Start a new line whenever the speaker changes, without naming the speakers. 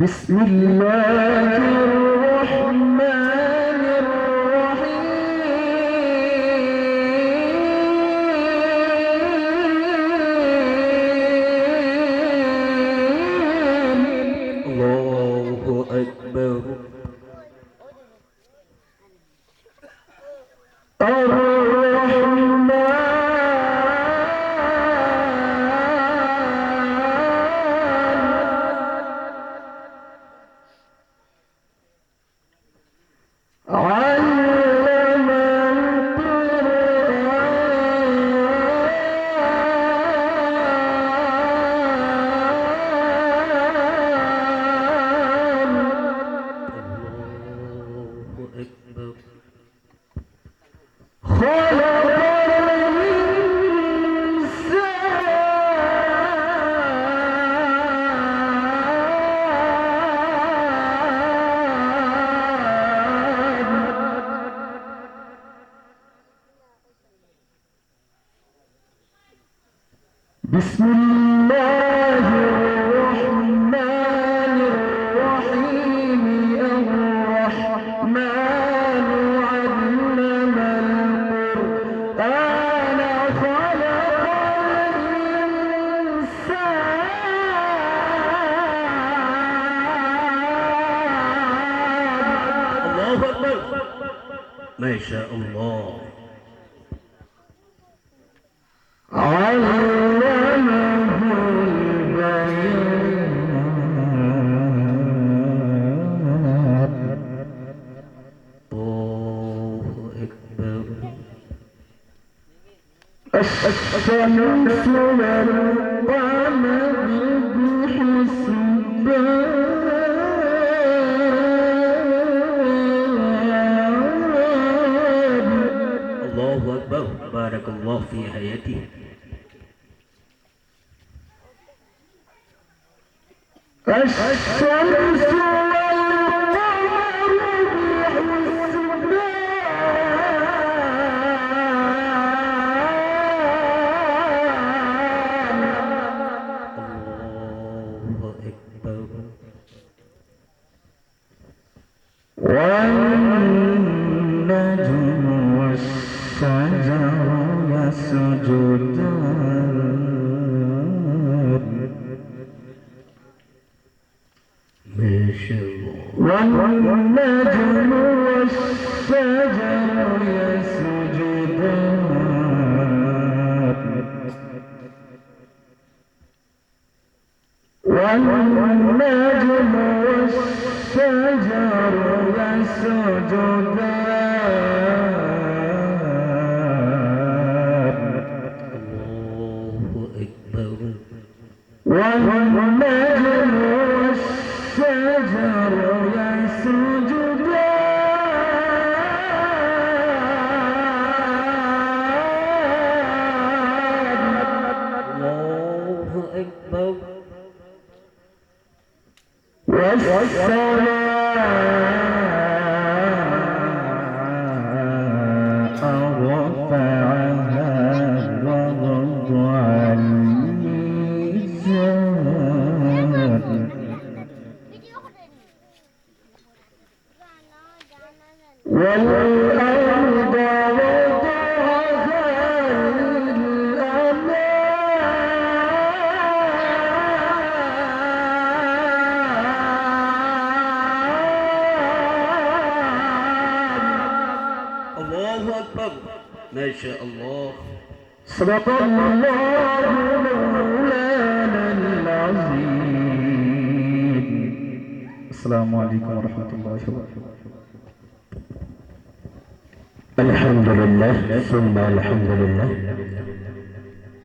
بسم الله الرحمن الرحيم. الله أكبر. الرحمن علم بسم الله الرحمن الرحيم. الرحمن علم القرآن خلق الإنسان. الله أكبر. ما شاء الله. الشمس والقمر بحسبان. الله أكبر. بارك الله في حياته. الشمس والنجم والشجر يسجدان. ما شاء الله. والنجم والشجر يسجدان. والنجم والشجر يسجدان. الله أكبر. والنجم والشجر يسجدان. الله أكبر. والسماء رفعها ووضع الميزان. والأرض وضعها للأنام. الله أكبر. ما شاء الله. صدق الله مولانا العظيم. السلام عليكم ورحمة الله وبركاته.
الحمد لله ثم الحمد لله.